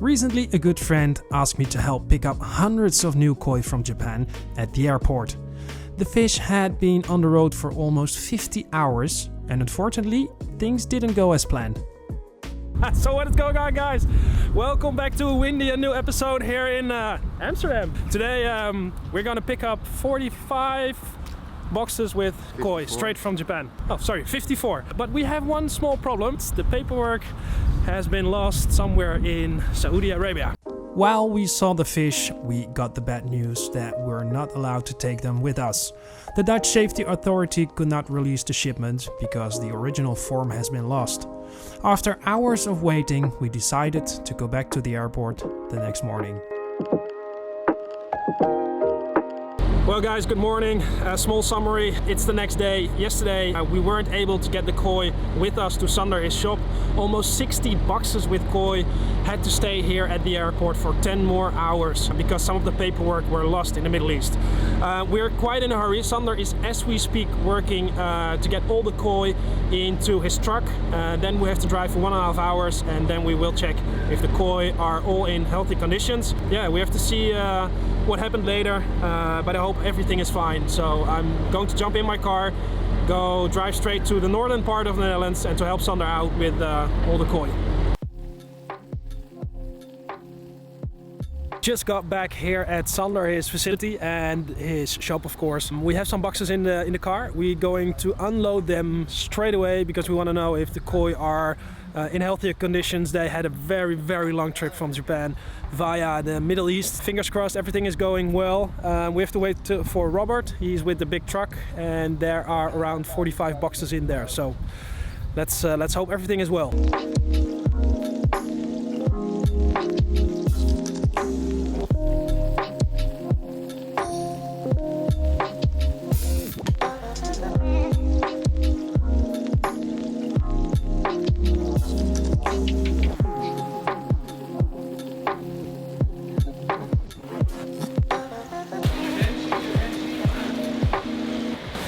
Recently, a good friend asked me to help pick up hundreds of new koi from Japan at the airport. The fish had been on the road for almost 50 hours, and unfortunately, things didn't go as planned. So what is going on, guys? Welcome back to a windy and new episode here in Amsterdam. Today we're gonna pick up 45 boxes with 54 koi straight from Japan. Oh, sorry, 54. But we have one small problem. The paperwork has been lost somewhere in Saudi Arabia. While we saw the fish, we got the bad news that we're not allowed to take them with us. The Dutch safety authority could not release the shipment because the original form has been lost. After hours of waiting, we decided to go back to the airport the next morning. Well guys, good morning. A small summary. It's the next day. Yesterday we weren't able to get the koi with us to Sander, his shop. Almost 60 boxes with koi had to stay here at the airport for 10 more hours because some of the paperwork were lost in the Middle East. We're quite in a hurry. Sander is, as we speak, working to get all the koi into his truck. Then we have to drive for 1.5 hours and then we will check if the koi are all in healthy conditions. Yeah, we have to see what happened later, but I hope everything is fine. So I'm going to jump in my car, go drive straight to the northern part of the Netherlands and to help Sander out with all the koi. Just got back here at Sander, his facility and his shop, of course. We have some boxes in the car. We're going to unload them straight away because we want to know if the koi are in healthier conditions. They had a very, very long trip from Japan via the Middle East. Fingers crossed everything is going well. We have to wait for Robert. He's with the big truck and there are around 45 boxes in there. So let's hope everything is well.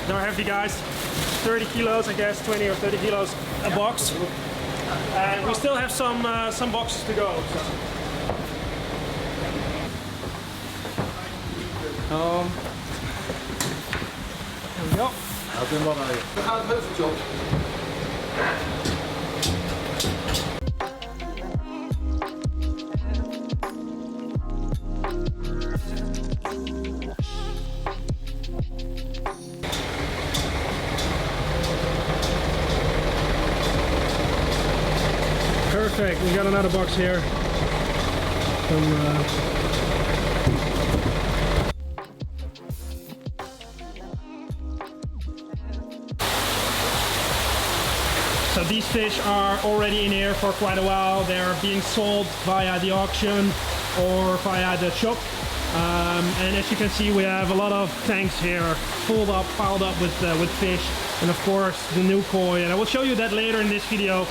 They're heavy, guys. 30 kilos, I guess, 20 or 30 kilos a box. And we still have some boxes to go. So. Here we go. We gaan het heuveltje op. Perfect, we got another box here. So these fish are already in here for quite a while. They're being sold via the auction or via the shop. And as you can see, we have a lot of tanks here piled up with fish, and of course the new koi. And I will show you that later in this video.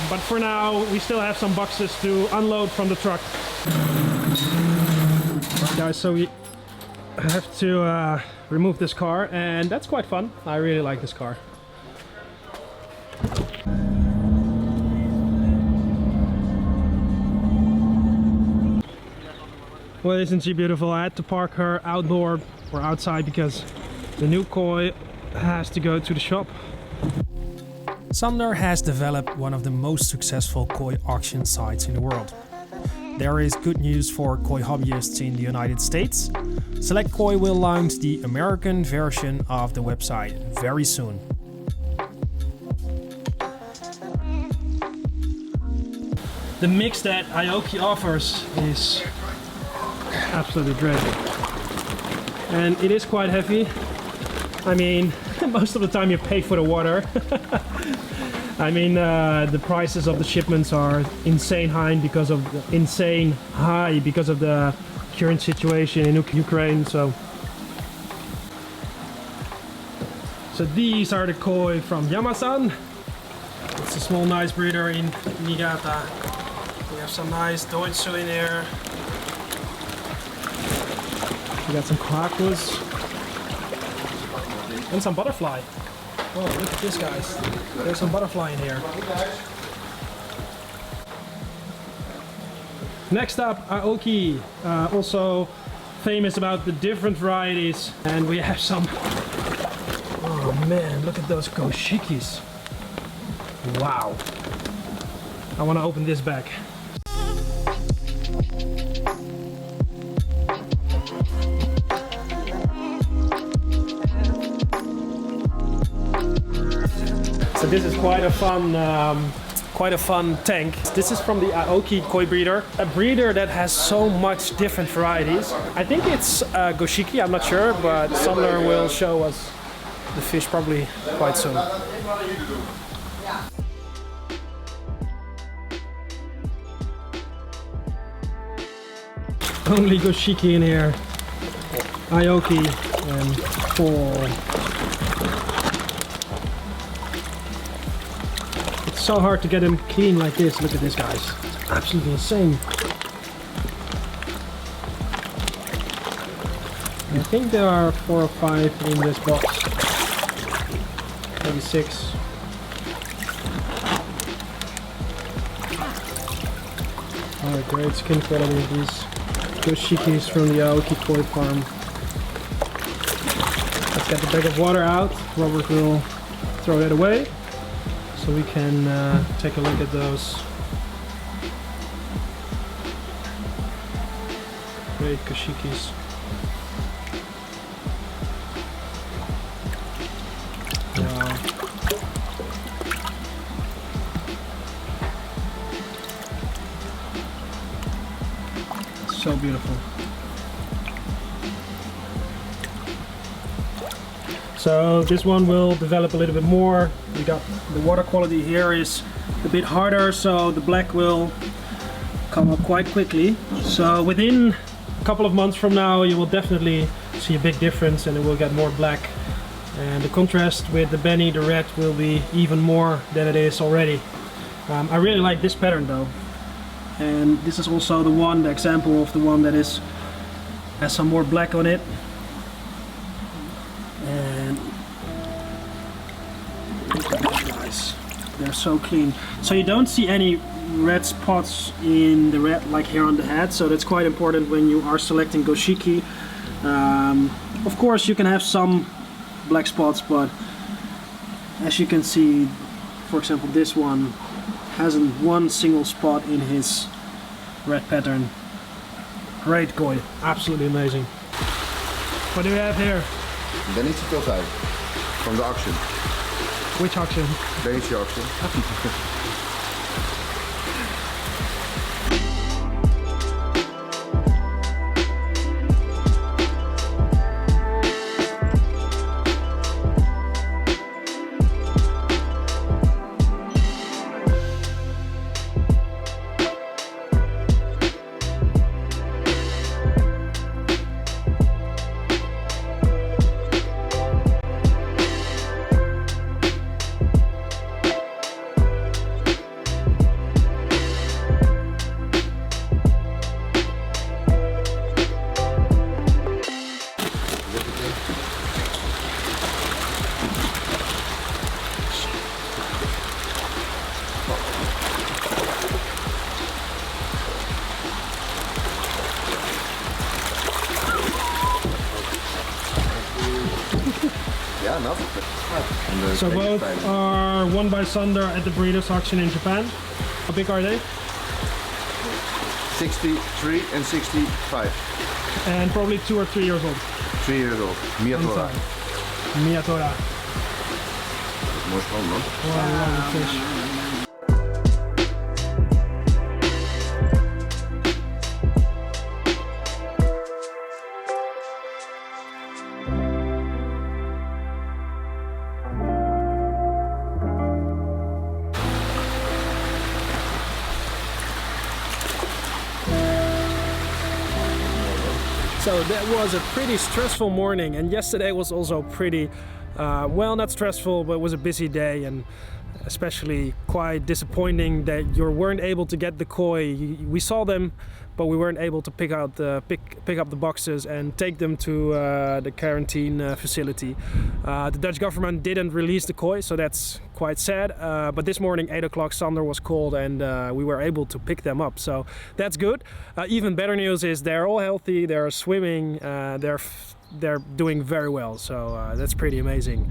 But for now, we still have some boxes to unload from the truck. Right, guys, so we have to remove this car, and that's quite fun. I really like this car. Well, isn't she beautiful? I had to park her outdoor or outside because the new koi has to go to the shop. Sander has developed one of the most successful koi auction sites in the world. There is good news for koi hobbyists in the United States. Select Koi will launch the American version of the website very soon. The mix that Aoki offers is absolutely dreadful. And it is quite heavy. I mean, most of the time you pay for the water. I mean, the prices of the shipments are insane high because of the current situation in Ukraine. So these are the koi from Yamasan. It's a small nice breeder in Niigata. We have some nice Deutsche in here. We got some Krakus and some butterfly. Oh, look at this, guys. There's some butterfly in here. Next up, aoki, also famous about the different varieties. And we have some, oh man, look at those goshikis. Wow. I want to open this bag. So this is quite a fun tank. This is from the Aoki koi breeder, a breeder that has so much different varieties. I think it's goshiki, I'm not sure, but Sander will show us the fish probably quite soon. Only goshiki in here, Aoki and 4. It's so hard to get them clean like this. Look at this, guys. It's absolutely insane. I think there are 4 or 5 in this box. Maybe 6. Oh, great skin quality of these goshikis from the Aoki koi farm. Let's get the bag of water out. Robert will throw that away so we can take a look at those. Great goshikis. Wow. So beautiful. So this one will develop a little bit more. We got the water quality here is a bit harder, so the black will come up quite quickly. So within a couple of months from now you will definitely see a big difference and it will get more black. And the contrast with the Benny, the red, will be even more than it is already. I really like this pattern though. And this is also the example of the one that has some more black on it. And look at these guys, they're so clean. So you don't see any red spots in the red like here on the head, so that's quite important when you are selecting goshiki. Of course you can have some black spots, but as you can see, for example, this one hasn't one single spot in his red pattern. Great koi, absolutely amazing. What do we have here? Danish Tosai from the auction. Which auction? Danish auction. Yeah, no. So both are won by Sander at the breeders auction in Japan. How big are they? 63 and 65. And probably 2 or 3 years old. 3 years old. Miyatora. Miyatora. Mooi schoon, man. Wow, lovely fish. So that was a pretty stressful morning, and yesterday was also pretty, well, not stressful, but it was a busy day, and especially quite disappointing that you weren't able to get the koi. We saw them, but we weren't able to pick up the boxes and take them to the quarantine facility. The Dutch government didn't release the koi, so that's quite sad. But this morning, 8 o'clock, Sander was called and we were able to pick them up. So that's good. Even better news is they're all healthy, they're swimming, they're doing very well, so that's pretty amazing.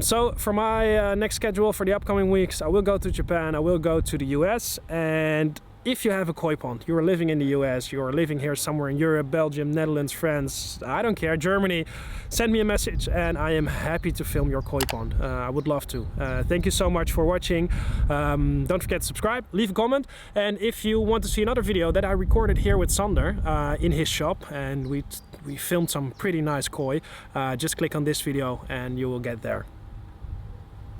So for my next schedule for the upcoming weeks, I will go to Japan, I will go to the US, and if you have a koi pond, you are living in the US, you are living here somewhere in Europe, Belgium, Netherlands, France, I don't care, Germany, send me a message and I am happy to film your koi pond. I would love to. Thank you so much for watching. Don't forget to subscribe, leave a comment, and if you want to see another video that I recorded here with Sander in his shop, and we filmed some pretty nice koi, just click on this video and you will get there.